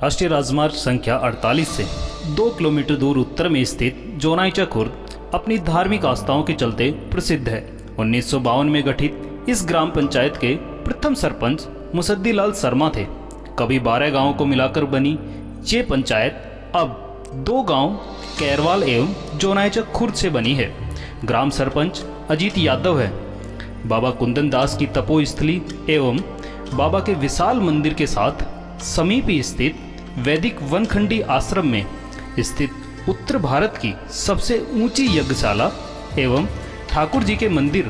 राष्ट्रीय राजमार्ग संख्या 48 से 2 किलोमीटर दूर उत्तर में स्थित जोनाइचा खुर्द अपनी धार्मिक आस्थाओं के चलते प्रसिद्ध है। 1952 में गठित इस ग्राम पंचायत के प्रथम सरपंच मुसद्दीलाल शर्मा थे। कभी 12 गांवों को मिलाकर बनी ये पंचायत अब 2 गांव कैरवाल एवं जोनाइचा खुर्द से बनी है। ग्राम सरपंच अजीत यादव है। बाबा कुंदन दास की तपोस्थली एवं बाबा के विशाल मंदिर के साथ समीप स्थित वैदिक वनखंडी आश्रम में स्थित उत्तर भारत की सबसे ऊंची यज्ञशाला एवं ठाकुर जी के मंदिर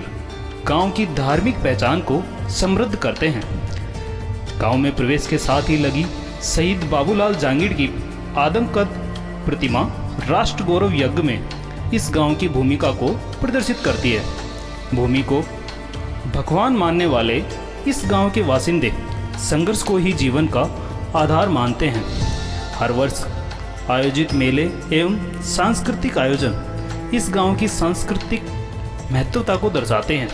गांव की धार्मिक पहचान को समृद्ध करते हैं। गांव में प्रवेश के साथ ही लगी शहीद बाबूलाल जांगीड़ की आदमकद प्रतिमा राष्ट्र गौरव यज्ञ में इस गांव की भूमिका को प्रदर्शित करती है। भूमि को भगवान मानने वाले इस गांव के वासिंदे संघर्ष को ही जीवन का आधार मानते हैं। हर वर्ष आयोजित मेले एवं सांस्कृतिक आयोजन इस गांव की सांस्कृतिक महत्वता को दर्शाते हैं।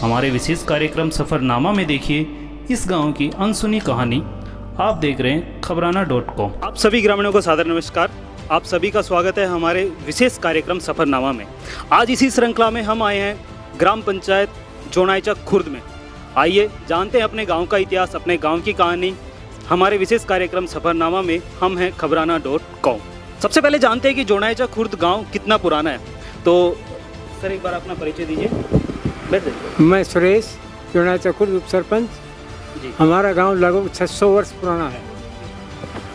हमारे विशेष कार्यक्रम सफरनामा में देखिए इस गांव की अनसुनी कहानी। आप देख रहे हैं खबराना.com। आप सभी ग्रामीणों को सादर नमस्कार। आप सभी का स्वागत है हमारे विशेष कार्यक्रम सफरनामा में। आज इसी श्रृंखला में हम आए हैं ग्राम पंचायत जोनाइचा खुर्द में। आइए जानते हैं अपने गांव का इतिहास, अपने गांव की कहानी। हमारे विशेष कार्यक्रम सफरनामा में हम हैं खबराना.com। सबसे पहले जानते हैं कि जोनाइचा खुर्द गांव कितना पुराना है। तो सर एक बार अपना परिचय दीजिए। मैं सुरेश, जोनाइचा खुर्द उप सरपंच। हमारा गांव लगभग 600 वर्ष पुराना है।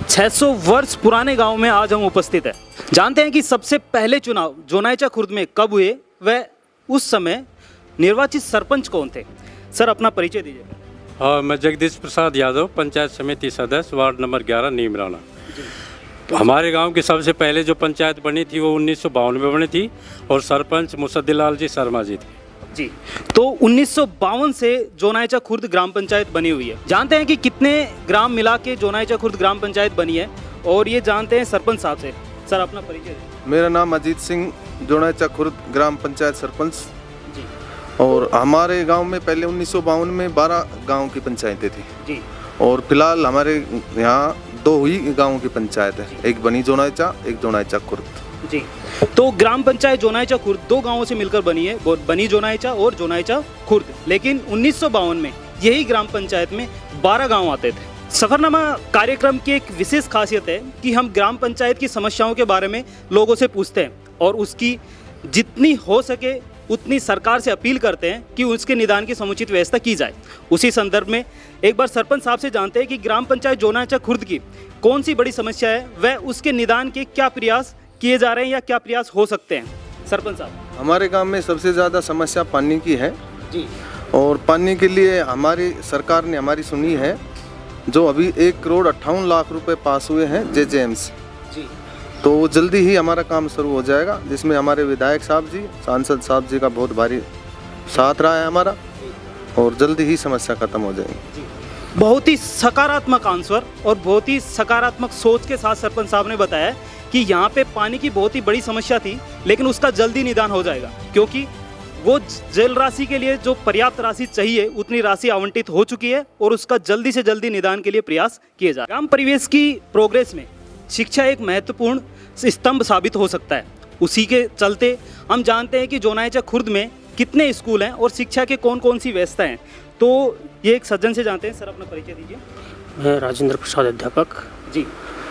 600 वर्ष पुराने गांव में आज हम उपस्थित हैं। जानते हैं कि सबसे पहले चुनाव जोनाइचा खुर्द में कब हुए, वह उस समय निर्वाचित सरपंच कौन थे। सर अपना परिचय दीजिए। हाँ, मैं जगदीश प्रसाद यादव, पंचायत समिति सदस्य, वार्ड नंबर 11, नीमराना। तो हमारे गांव की सबसे पहले जो पंचायत बनी थी वो 1952 में बनी थी और सरपंच मुसद्दीलाल जी शर्मा जी थे जी। तो 1952 से जोनाइचा खुर्द ग्राम पंचायत बनी हुई है। जानते हैं कि कितने ग्राम मिला के जोनाइचा खुर्द ग्राम पंचायत बनी है और ये जानते हैं सरपंच साहब से। सर अपना परिचय दीजिए। मेरा नाम अजीत सिंह, जोनाइचा खुर्द ग्राम पंचायत सरपंच। और हमारे गांव में पहले 1952 में 12 गांव की पंचायतें थी जी। और फिलहाल हमारे यहाँ 2 ही गांवों की पंचायत है, एक बनी जोनाइचा, एक जोनाइचा खुर्द जी। तो ग्राम पंचायत जोनाइचा खुर्द 2 गांवों से मिलकर बनी है, बनी जोनाइचा और जोनाइचा खुर्द। लेकिन 1952 में यही ग्राम पंचायत में 12 गाँव आते थे। सफरनामा कार्यक्रम की एक विशेष खासियत है कि हम ग्राम पंचायत की समस्याओं के बारे में लोगों से पूछते हैं और उसकी जितनी हो सके उतनी सरकार से अपील करते हैं कि उसके निदान की समुचित व्यवस्था की जाए। उसी संदर्भ में एक बार सरपंच साहब से जानते हैं कि ग्राम पंचायत जोनाइचा खुर्द की कौन सी बड़ी समस्या है, वह उसके निदान के क्या प्रयास किए जा रहे हैं या क्या प्रयास हो सकते हैं। सरपंच साहब, हमारे गांव में सबसे ज़्यादा समस्या पानी की है जी। और पानी के लिए हमारी सरकार ने हमारी सुनी है। जो अभी 1,58,00,000 रुपये पास हुए हैं JJM से जी, तो जल्दी ही हमारा काम शुरू हो जाएगा, जिसमें हमारे विधायक साहब जी, सांसद साहब जी का बहुत भारी साथ रहा है हमारा, और जल्दी ही समस्या खत्म हो जाएगी। बहुत ही सकारात्मक आंसर और बहुत ही सकारात्मक सोच के साथ सरपंच साहब ने बताया कि यहाँ पे पानी की बहुत ही बड़ी समस्या थी, लेकिन उसका जल्दी निदान हो जाएगा, क्योंकि वो जल राशि के लिए जो पर्याप्त राशि चाहिए उतनी राशि आवंटित हो चुकी है और उसका जल्दी से जल्दी निदान के लिए प्रयास किए जा रहे हैं। ग्राम परिवेश की प्रोग्रेस में शिक्षा एक महत्वपूर्ण स्तंभ साबित हो सकता है। उसी के चलते हम जानते हैं कि जोनाइचा खुर्द में कितने स्कूल हैं और शिक्षा के कौन कौन सी व्यवस्था हैं। तो ये एक सज्जन से जानते हैं। सर अपना परिचय दीजिए। मैं राजेंद्र प्रसाद, अध्यापक जी।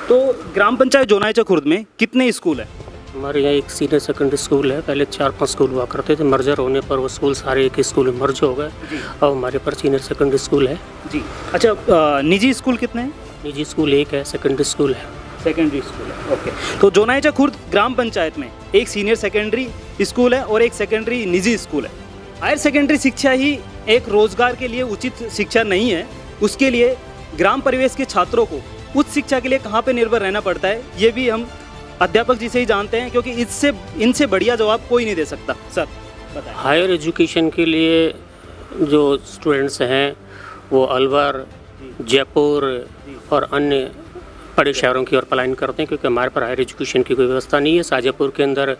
तो ग्राम पंचायत जोनाइचा खुर्द में कितने स्कूल हैं। हमारे यहाँ एक सीनियर सेकेंडरी स्कूल है। पहले 4-5 स्कूल हुआ करते थे, मर्जर होने पर वो स्कूल सारे एक स्कूल में मर्ज हो गए। अब हमारे पर सीनियर सेकेंडरी स्कूल है जी। अच्छा, निजी स्कूल कितने हैं। निजी स्कूल एक है, सेकेंडरी स्कूल है। सेकेंडरी स्कूल है, ओके। तो जोनाइचा खुर्द ग्राम पंचायत में एक सीनियर सेकेंडरी स्कूल है और एक सेकेंडरी निजी स्कूल है। हायर सेकेंडरी शिक्षा ही एक रोजगार के लिए उचित शिक्षा नहीं है। उसके लिए ग्राम परिवेश के छात्रों को उच्च शिक्षा के लिए कहाँ पे निर्भर रहना पड़ता है, ये भी हम अध्यापक जी से ही जानते हैं, क्योंकि इनसे बढ़िया जवाब कोई नहीं दे सकता। सर बताएं। हायर एजुकेशन के लिए जो स्टूडेंट्स हैं वो अलवर, जयपुर और अन्य बड़े शहरों की ओर पलायन करते हैं, क्योंकि हमारे पर हायर एजुकेशन की कोई व्यवस्था नहीं है। शाजापुर के अंदर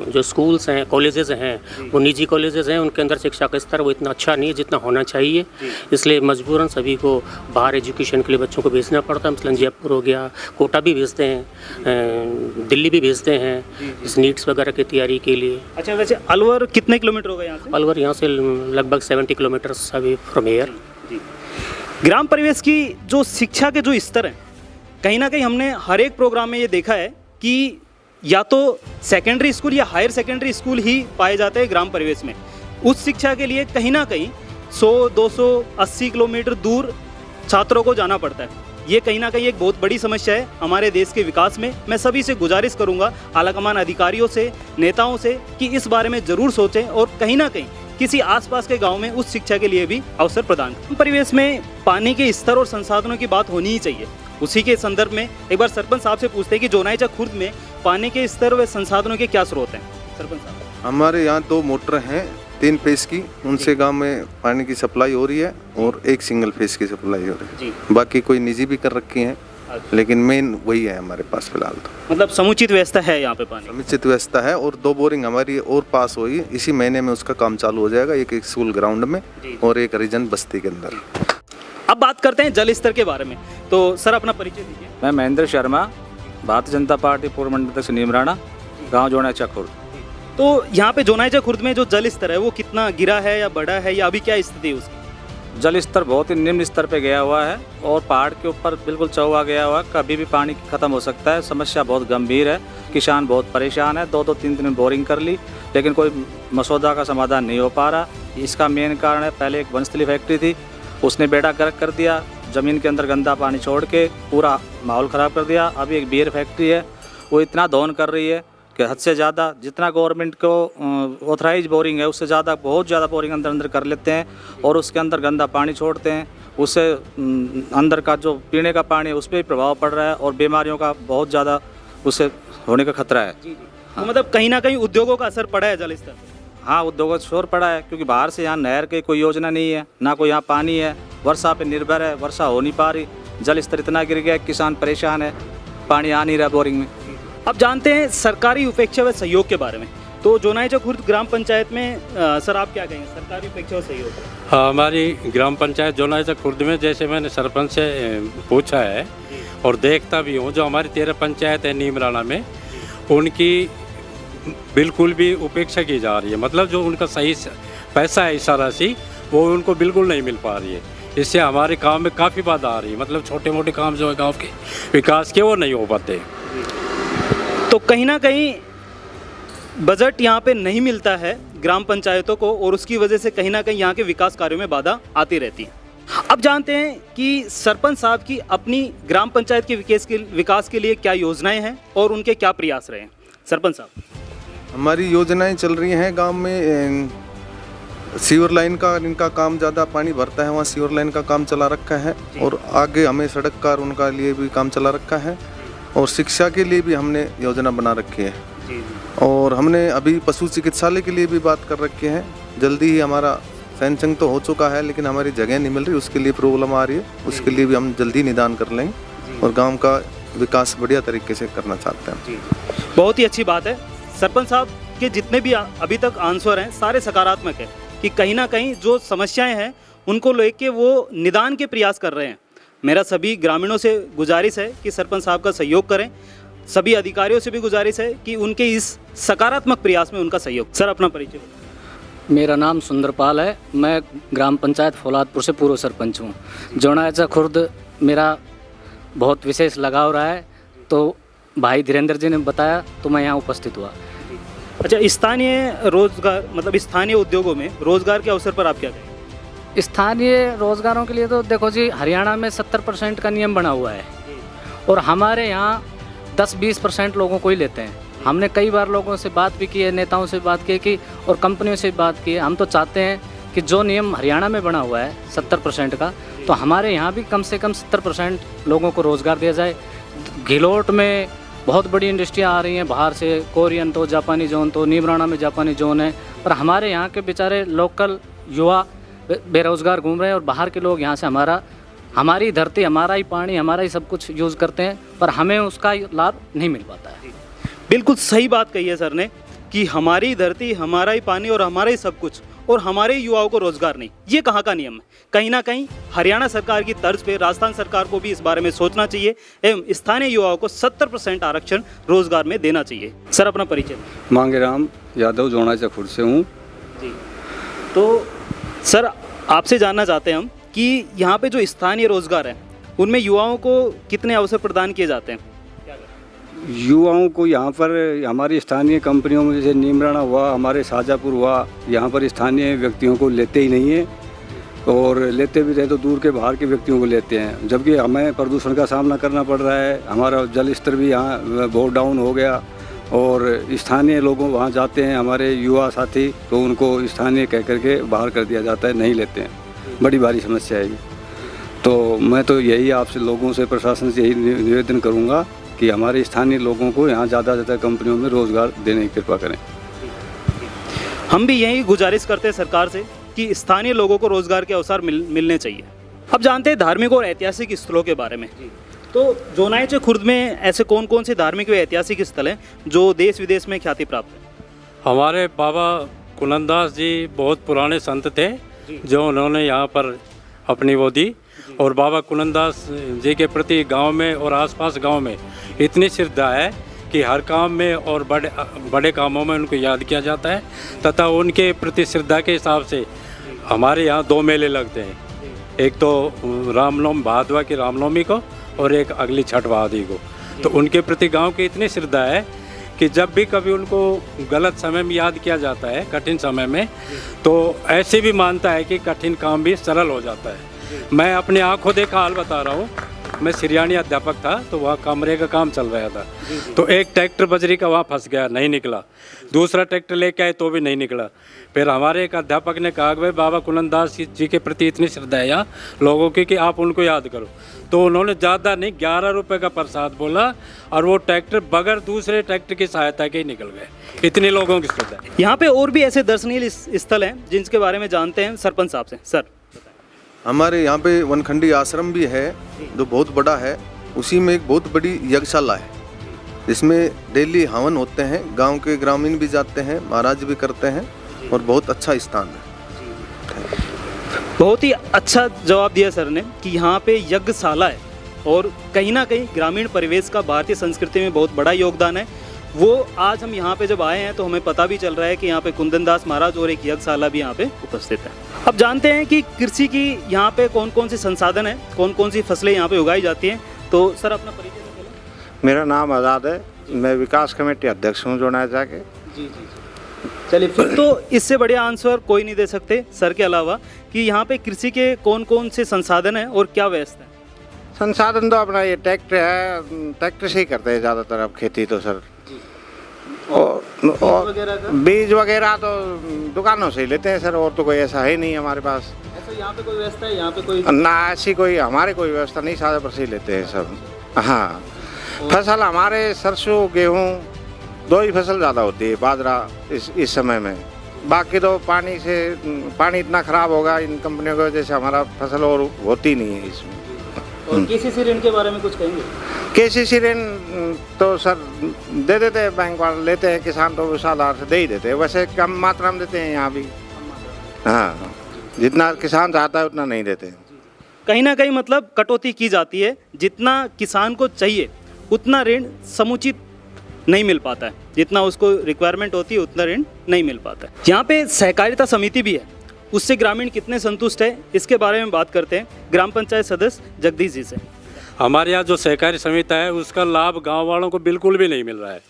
जो स्कूल्स हैं, कॉलेजेस हैं, वो निजी कॉलेजेस हैं, उनके अंदर शिक्षा का स्तर वो इतना अच्छा नहीं है जितना होना चाहिए। इसलिए मजबूरन सभी को बाहर एजुकेशन के लिए बच्चों को भेजना पड़ता है। मसलन जयपुर हो गया, कोटा भी भेजते हैं, दिल्ली भी भेजते हैं इस नीट्स वगैरह की तैयारी के लिए। अच्छा, वैसे अलवर कितने किलोमीटर होगा यहाँ से? अलवर यहाँ से लगभग 70 किलोमीटर्स अभी फ्रॉम एयर। ग्राम परिवेश की जो शिक्षा के जो स्तर हैं, कहीं ना कहीं हमने हर एक प्रोग्राम में ये देखा है कि या तो सेकेंडरी स्कूल या हायर सेकेंडरी स्कूल ही पाए जाते हैं ग्राम परिवेश में। उस शिक्षा के लिए कहीं ना कहीं 100-280 किलोमीटर दूर छात्रों को जाना पड़ता है। ये कहीं ना कहीं एक बहुत बड़ी समस्या है हमारे देश के विकास में। मैं सभी से गुजारिश करूंगा, आलाकमान अधिकारियों से, नेताओं से, कि इस बारे में ज़रूर सोचें और कहीं ना कहीं किसी आसपास के गांव में उस शिक्षा के लिए भी अवसर प्रदान करें। परिवेश में पानी के स्तर और संसाधनों की बात होनी ही चाहिए। उसी के संदर्भ में एक बार सरपंच साहब से पूछते हैं कि जोनाईचा खुर्द में पानी के स्तर व संसाधनों के क्या स्रोत हैं। सरपंच साहब, हमारे यहाँ 2 मोटर हैं 3 फेस की, उनसे गांव में पानी की सप्लाई हो रही है और 1 सिंगल फेस की सप्लाई हो रही है। बाकी कोई निजी भी कर रखी हैं, लेकिन मेन वही है हमारे पास फिलहाल। तो मतलब समुचित व्यवस्था है यहाँ पे पानी? समुचित व्यवस्था है और 2 बोरिंग हमारी और पास हुई, इसी महीने में उसका काम चालू हो जाएगा, एक स्कूल ग्राउंड में और एक हरिजन बस्ती के अंदर। अब बात करते हैं जल स्तर के बारे में। तो सर अपना परिचय दीजिए। मैं महेंद्र शर्मा, भारतीय जनता पार्टी पूर्व मंडल अध्यक्ष नीमराणा, गाँव जोनाईचा खुर्द। तो यहाँ पे जोनाईचा खुर्द में जो जल स्तर है वो कितना गिरा है या बढ़ा है, या अभी क्या स्थिति है उसकी? जल स्तर बहुत ही निम्न स्तर पे गया हुआ है और पहाड़ के ऊपर बिल्कुल चौवा गया हुआ है, कभी भी पानी खत्म हो सकता है। समस्या बहुत गंभीर है, किसान बहुत परेशान है। 2-2 3 दिन बोरिंग कर ली, लेकिन कोई मसौदा का समाधान नहीं हो पा रहा। इसका मेन कारण है, पहले एक वनस्थली फैक्ट्री थी, उसने बेड़ा गर्क कर दिया, ज़मीन के अंदर गंदा पानी छोड़ के पूरा माहौल ख़राब कर दिया। अभी एक बियर फैक्ट्री है, वो इतना दोहन कर रही है कि हद से ज़्यादा, जितना गवर्नमेंट को ऑथराइज बोरिंग है उससे ज़्यादा, बहुत ज़्यादा बोरिंग अंदर कर लेते हैं और उसके अंदर गंदा पानी छोड़ते हैं। उससे अंदर का जो पीने का पानी है उस पर भी प्रभाव पड़ रहा है और बीमारियों का बहुत ज़्यादा उससे होने का खतरा है। तो मतलब कहीं ना कहीं उद्योगों का असर पड़ा है जल स्तर पर? हाँ, उद्योगों का शोर पड़ा है, क्योंकि बाहर से यहाँ नहर की कोई योजना नहीं है, ना कोई यहाँ पानी है, वर्षा पे निर्भर है, वर्षा हो नहीं पा रही, जल स्तर इतना गिर गया, किसान परेशान है, पानी आ नहीं रहा बोरिंग में। अब जानते हैं सरकारी उपेक्षा व सहयोग के बारे में। तो जोनाईचा खुर्द ग्राम पंचायत में सर आप क्या कहेंगे, सरकारी उपेक्षा व सहयोग? हाँ, हमारी ग्राम पंचायत जोनाईचा खुर्द में, जैसे मैंने सरपंच से पूछा है और देखता भी हूँ, जो हमारी 13 पंचायत है नीमराणा में, उनकी बिल्कुल भी उपेक्षा की जा रही है। मतलब जो उनका सही पैसा है, इस राशि, वो उनको बिल्कुल नहीं मिल पा रही है। इससे हमारे काम में काफ़ी बाधा आ रही है। मतलब छोटे मोटे काम जो है गाँव के विकास के, वो नहीं हो पाते। तो कहीं ना कहीं बजट यहाँ पे नहीं मिलता है ग्राम पंचायतों को और उसकी वजह से कहीं ना कहीं यहाँ के विकास कार्यों में बाधा आती रहती है। अब जानते हैं कि सरपंच साहब की अपनी ग्राम पंचायत के विकास के लिए क्या योजनाएं हैं और उनके क्या प्रयास रहे हैं। सरपंच साहब, हमारी योजनाएं चल रही हैं गांव में। सीवर लाइन का, इनका काम ज़्यादा पानी भरता है, वहाँ सीवर लाइन का काम चला रखा है और आगे हमें सड़क का उनका लिए भी काम चला रखा है और शिक्षा के लिए भी हमने योजना बना रखी है। और हमने अभी पशु चिकित्सालय के लिए भी बात कर रखी है। जल्दी ही हमारा सैंक्शन तो हो चुका है, लेकिन हमारी जगह नहीं मिल रही, उसके लिए प्रॉब्लम आ रही है। उसके लिए भी हम जल्दी निदान कर लेंगे और गाँव का विकास बढ़िया तरीके से करना चाहते हैं। बहुत ही अच्छी बात है। सरपंच साहब के जितने भी अभी तक आंसर हैं सारे सकारात्मक है कि कहीं ना कहीं जो समस्याएं हैं उनको लेके वो निदान के प्रयास कर रहे हैं। मेरा सभी ग्रामीणों से गुजारिश है कि सरपंच साहब का सहयोग करें। सभी अधिकारियों से भी गुजारिश है कि उनके इस सकारात्मक प्रयास में उनका सहयोग। सर अपना परिचय। मेरा नाम सुंदरपाल है, मैं ग्राम पंचायत फौलादपुर से पूर्व सरपंच हूँ। जोनाईचा खुर्द मेरा बहुत विशेष लगाव रहा है, तो भाई धीरेन्द्र जी ने बताया तो मैं यहाँ उपस्थित हुआ। अच्छा, स्थानीय रोजगार, मतलब स्थानीय उद्योगों में रोजगार के अवसर पर आप क्या कहें? स्थानीय रोजगारों के लिए तो देखो जी, हरियाणा में 70% का नियम बना हुआ है और हमारे यहाँ 10-20% लोगों को ही लेते हैं। हमने कई बार लोगों से बात भी की है, नेताओं से बात की कि और कंपनियों से बात की है। हम तो चाहते हैं कि जो नियम हरियाणा में बना हुआ है 70% का, तो हमारे यहाँ भी कम से कम 70% लोगों को रोज़गार दिया जाए। घिलोट में बहुत बड़ी इंडस्ट्रियाँ आ रही हैं बाहर से, कोरियन तो, जापानी जोन तो, नीमराणा में जापानी जोन है, पर हमारे यहाँ के बेचारे लोकल युवा बेरोज़गार घूम रहे हैं और बाहर के लोग यहाँ से हमारा हमारी धरती, हमारा ही पानी, हमारा ही सब कुछ यूज़ करते हैं, पर हमें उसका लाभ नहीं मिल पाता है। बिल्कुल सही बात कही है सर ने कि हमारी धरती, हमारा ही पानी और हमारा ही सब कुछ, और हमारे युवाओं को रोजगार नहीं। ये कहाँ का नियम है? कहीं ना कहीं हरियाणा सरकार की तर्ज पे राजस्थान सरकार को भी इस बारे में सोचना चाहिए एवं स्थानीय युवाओं को 70% आरक्षण रोजगार में देना चाहिए। सर अपना परिचय। मांगेराम यादव जोनाचा खुर्द से हूँ। जी, तो सर आपसे जानना चाहते हैं हम कि यहाँ पे जो स्थानीय रोजगार है उनमें युवाओं को कितने अवसर प्रदान किए जाते हैं? युवाओं को यहाँ पर हमारी स्थानीय कंपनियों में जैसे नीमराणा हुआ, हमारे शाजापुर हुआ, यहाँ पर स्थानीय व्यक्तियों को लेते ही नहीं है, और लेते भी रहे तो दूर के बाहर के व्यक्तियों को लेते हैं, जबकि हमें प्रदूषण का सामना करना पड़ रहा है। हमारा जल स्तर भी यहाँ बहुत डाउन हो गया, और स्थानीय लोगों वहाँ जाते हैं हमारे युवा साथी, तो उनको स्थानीय कह करके बाहर कर दिया जाता है, नहीं लेते हैं। बड़ी भारी समस्या है ये। तो मैं तो यही आपसे लोगों से, प्रशासन से यही निवेदन करूँगा कि हमारे स्थानीय लोगों को यहाँ ज़्यादा से ज़्यादा कंपनियों में रोज़गार देने की कृपा करें। हम भी यही गुजारिश करते हैं सरकार से कि स्थानीय लोगों को रोजगार के अवसर मिलने चाहिए। अब जानते हैं धार्मिक और ऐतिहासिक स्थलों के बारे में। तो जोनाइचा खुर्द में ऐसे कौन कौन से धार्मिक व ऐतिहासिक स्थल हैं जो देश विदेश में ख्याति प्राप्त है? हमारे बाबा कुनंदास जी बहुत पुराने संत थे, जो उन्होंने यहाँ पर अपनी वो दी, और बाबा कुनंदास जी के प्रति गांव में और आसपास गांव में इतनी श्रद्धा है कि हर काम में और बड़े कामों में उनको याद किया जाता है, तथा उनके प्रति श्रद्धा के हिसाब से हमारे यहाँ 2 मेले लगते हैं। एक तो रामनवमी, भादवा की रामनवमी को, और एक अगली छठ बहादुरी को। तो उनके प्रति गांव की इतनी श्रद्धा है कि जब भी कभी उनको गलत समय में याद किया जाता है, कठिन समय में, तो ऐसे भी मानता है कि कठिन काम भी सरल हो जाता है। मैं अपने आंखों देखा हाल बता रहा हूँ। मैं सिरियानी अध्यापक था, तो वहाँ कमरे का काम चल रहा था, तो एक ट्रैक्टर बजरी का वहाँ फंस गया, नहीं निकला। दूसरा ट्रैक्टर लेके आए तो भी नहीं निकला। फिर हमारे एक अध्यापक ने कहा कि भाई बाबा कुनंदास जी के प्रति इतनी श्रद्धा है यहाँ लोगों की कि आप उनको याद करो। तो उन्होंने ज़्यादा नहीं 11 रुपये का प्रसाद बोला, और वो ट्रैक्टर बगैर दूसरे ट्रैक्टर की सहायता के ही निकल गए। इतने लोगों की श्रद्धा है। यहाँ पे और भी ऐसे दर्शनीय स्थल हैं जिनके बारे में जानते हैं सरपंच साहब से। सर हमारे यहाँ पे वनखंडी आश्रम भी है जो बहुत बड़ा है। उसी में एक बहुत बड़ी यज्ञशाला है जिसमें डेली हवन होते हैं। गांव के ग्रामीण भी जाते हैं, महाराज भी करते हैं, और बहुत अच्छा स्थान है। बहुत ही अच्छा जवाब दिया सर ने कि यहाँ पे यज्ञशाला है, और कहीं ना कहीं ग्रामीण परिवेश का भारतीय संस्कृति में बहुत बड़ा योगदान है। वो आज हम यहाँ पे जब आए हैं तो हमें पता भी चल रहा है कि यहाँ पे कुंदनदास महाराज और एक यज्ञशाला भी यहाँ पे उपस्थित है। अब जानते हैं कि कृषि की यहाँ पे कौन कौन से संसाधन हैं, कौन कौन सी फसलें यहाँ पे उगाई जाती हैं। तो सर अपना परिचय दें पहले। मेरा नाम आज़ाद है, मैं विकास कमेटी अध्यक्ष हूँ जोनाइचा के। जी। चलिए, फिर तो इससे बढ़िया आंसर कोई नहीं दे सकते सर के अलावा कि यहाँ पे कृषि के कौन कौन से संसाधन हैं और क्या व्यवस्था है। संसाधन तो अपना ये ट्रैक्टर है, ट्रैक्टर से ही करते हैं ज़्यादातर अब खेती तो सर। और बीज वगैरह तो दुकानों से ही लेते हैं सर, और तो कोई ऐसा है नहीं हमारे पास। ऐसा यहाँ पे कोई व्यवस्था है? यहाँ पे कोई ना ऐसी कोई हमारे कोई व्यवस्था नहीं, सादा पर से ही लेते हैं सब। हाँ, फसल हमारे सरसों गेहूँ 2 ही फसल ज़्यादा होती है, बाजरा इस समय में। बाकी तो पानी इतना ख़राब होगा इन कंपनियों की वजह से हमारा फसल और होती नहीं है इसमें। और केसीसी ऋण के बारे में कुछ कहेंगे? केसीसी ऋण तो सर दे देते हैं, बैंक वाले लेते हैं, किसान तो विशाल आधार से दे ही देते हैं, वैसे कम मात्रा में देते हैं यहाँ भी। हाँ, जितना किसान चाहता है उतना नहीं देते। कहीं ना कहीं मतलब कटौती की जाती है, जितना किसान को चाहिए उतना ऋण समुचित नहीं मिल पाता है, जितना उसको रिक्वायरमेंट होती है उतना ऋण नहीं मिल पाता है। यहाँ पे सहकारिता समिति भी है, उससे ग्रामीण कितने संतुष्ट है इसके बारे में बात करते हैं ग्राम पंचायत सदस्य जगदीश जी से। हमारे यहाँ जो सहकारी समिति है उसका लाभ गांव वालों को बिल्कुल भी नहीं मिल रहा है,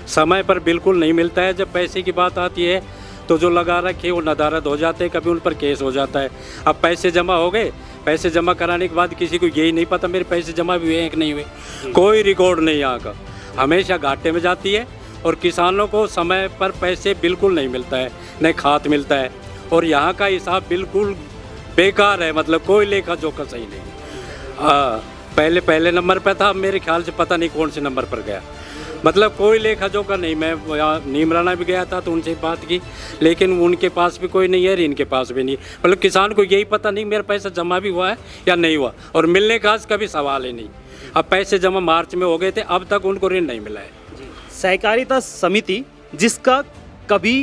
समय पर बिल्कुल नहीं मिलता है। जब पैसे की बात आती है तो जो लगा रखे वो नदारद हो जाते हैं, कभी उन पर केस हो जाता है। अब पैसे जमा हो गए, पैसे जमा कराने के बाद किसी को यही नहीं पता मेरे पैसे जमा भी हुए हैं कि नहीं हुए, कोई रिकॉर्ड नहीं यहाँ का। हमेशा घाटे में जाती है, और किसानों को समय पर पैसे बिल्कुल नहीं मिलता है, न खाद मिलता है, और यहाँ का हिसाब बिल्कुल बेकार है, मतलब कोई लेखा जोखा सही नहीं। पहले नंबर पर था, मेरे ख्याल से पता नहीं कौन से नंबर पर गया। मतलब कोई लेखा जोखा नहीं। मैं यहाँ नीमराना भी गया था तो उनसे बात की, लेकिन उनके पास भी कोई नहीं है, इनके पास भी नहीं। मतलब किसान को यही पता नहीं मेरा पैसा जमा भी हुआ है या नहीं हुआ, और मिलने का कभी सवाल ही नहीं। अब पैसे जमा मार्च में हो गए थे, अब तक उनको ऋण नहीं मिला है। सहकारिता समिति जिसका कभी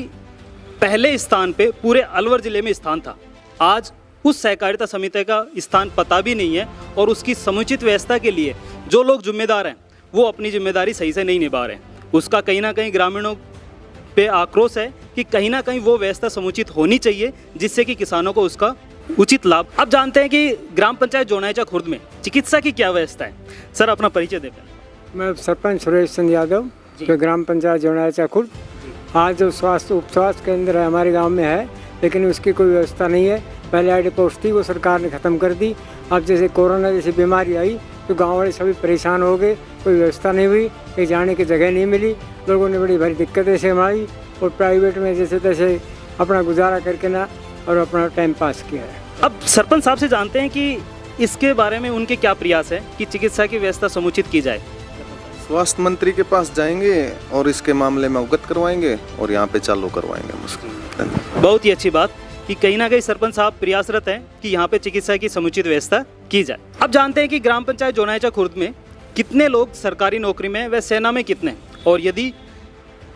पहले स्थान पे पूरे अलवर ज़िले में स्थान था, आज उस सहकारिता समिति का स्थान पता भी नहीं है, और उसकी समुचित व्यवस्था के लिए जो लोग जिम्मेदार हैं वो अपनी जिम्मेदारी सही से नहीं निभा रहे हैं। उसका कहीं ना कहीं ग्रामीणों पे आक्रोश है कि कहीं ना कहीं वो व्यवस्था समुचित होनी चाहिए जिससे कि किसानों को उसका उचित लाभ। अब जानते हैं कि ग्राम पंचायत जोनाइचा खुर्द में चिकित्सा की क्या व्यवस्था है। सर, अपना परिचय दें। मैं सरपंच सुरेश चंद यादव, जो ग्राम पंचायत जोनाइचा खुर्द। आज जो स्वास्थ्य उप स्वास्थ्य केंद्र है हमारे गांव में है, लेकिन उसकी कोई व्यवस्था नहीं है। पहले आईडी पोस्ट थी, वो सरकार ने ख़त्म कर दी। अब जैसे कोरोना जैसी बीमारी आई तो गांव वाले सभी परेशान हो गए, कोई व्यवस्था नहीं हुई, कहीं जाने की जगह नहीं मिली, लोगों ने बड़ी भारी दिक्कतें से आई, और प्राइवेट में जैसे तैसे अपना गुजारा करके ना और अपना टाइम पास किया है। अब सरपंच साहब से जानते हैं कि इसके बारे में उनके क्या प्रयास है कि चिकित्सा की व्यवस्था समुचित की जाए। स्वास्थ्य मंत्री के पास जाएंगे और इसके मामले में अवगत करवाएंगे और यहाँ पे चालू करवाएंगे मुश्किल। बहुत ही अच्छी बात कि कहीं ना कहीं सरपंच साहब प्रयासरत हैं कि यहाँ पे चिकित्सा की समुचित व्यवस्था की जाए। अब जानते हैं कि ग्राम पंचायत जोनाइचा खुर्द में कितने लोग सरकारी नौकरी में व सेना में कितने, और यदि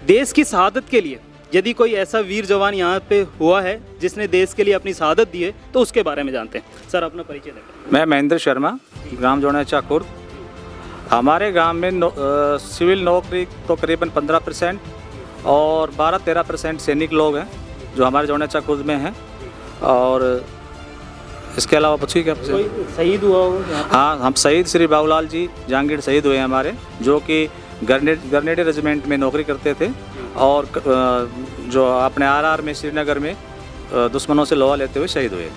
देश की शहादत के लिए यदि कोई ऐसा वीर जवान यहाँ पे हुआ है जिसने देश के लिए अपनी शहादत दी है तो उसके बारे में जानते हैं। सर, अपना परिचय दें। मैं महेंद्र शर्मा, ग्राम जोनाइचा खुर्द। हमारे गांव में सिविल नौकरी तो करीबन 15% और 12-13% सैनिक लोग हैं जो हमारे जोनाइचा खुर्द में हैं। और इसके अलावा पूछिए क्या कोई शहीद हुआ हो? हाँ, हम शहीद श्री बाबूलाल जी जहांगीर शहीद हुए हैं हमारे, जो कि ग्रेनेड रेजिमेंट में नौकरी करते थे, और जो अपने RR में श्रीनगर में दुश्मनों से लोहा लेते हुए शहीद हुए।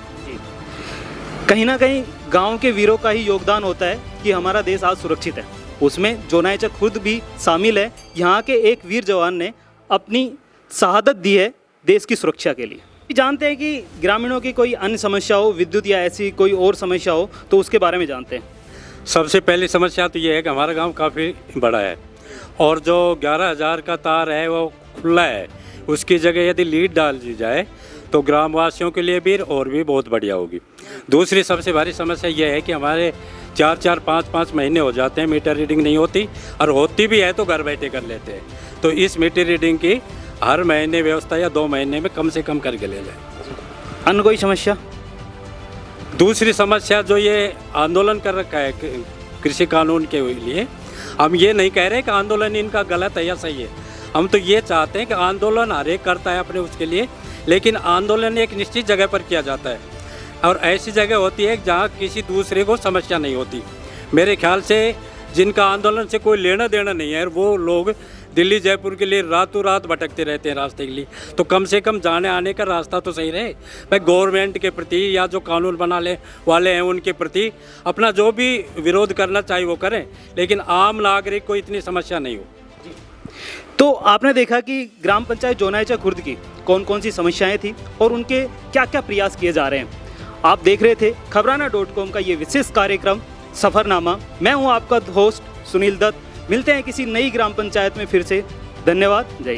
कहीं ना कहीं गांव के वीरों का ही योगदान होता है कि हमारा देश आज सुरक्षित है। उसमें जोनाइचा खुर्द भी शामिल है। यहाँ के एक वीर जवान ने अपनी शहादत दी है देश की सुरक्षा के लिए। जानते हैं कि ग्रामीणों की कोई अन्य समस्या हो, विद्युत या ऐसी कोई और समस्या हो, तो उसके बारे में जानते हैं। सबसे पहली समस्या तो ये है कि हमारा गांव काफ़ी बड़ा है, और जो 11,000 का तार है वो खुला है। उसकी जगह यदि लीड डाल दी जाए तो ग्रामवासियों के लिए भी और भी बहुत बढ़िया होगी। दूसरी सबसे भारी समस्या यह है कि हमारे 4-4, 5-5 महीने हो जाते हैं मीटर रीडिंग नहीं होती, और होती भी है तो घर बैठे कर लेते हैं। तो इस मीटर रीडिंग की हर महीने व्यवस्था या 2 महीने में कम से कम करके ले जाए। अन्य कोई समस्या? दूसरी समस्या जो ये आंदोलन कर रखा है कृषि कानून के लिए, हम ये नहीं कह रहे कि आंदोलन इनका गलत है या सही है। हम तो ये चाहते हैं कि आंदोलन हर एक करता है अपने उसके लिए, लेकिन आंदोलन एक निश्चित जगह पर किया जाता है, और ऐसी जगह होती है जहाँ किसी दूसरे को समस्या नहीं होती। मेरे ख्याल से जिनका आंदोलन से कोई लेना देना नहीं है, वो लोग दिल्ली जयपुर के लिए रातों रात भटकते रहते हैं रास्ते के लिए। तो कम से कम जाने आने का रास्ता तो सही रहे। भाई गवर्नमेंट के प्रति या जो कानून बनाने वाले हैं उनके प्रति अपना जो भी विरोध करना चाहिए वो करें, लेकिन आम नागरिक को इतनी समस्या नहीं हो। तो आपने देखा कि ग्राम पंचायत जोनाइचा खुर्द की कौन कौन सी समस्याएं थी और उनके क्या क्या प्रयास किए जा रहे हैं। आप देख रहे थे खबराना.com का ये विशेष कार्यक्रम सफरनामा। मैं हूं आपका होस्ट सुनील दत्त। मिलते हैं किसी नई ग्राम पंचायत में फिर से। धन्यवाद। जय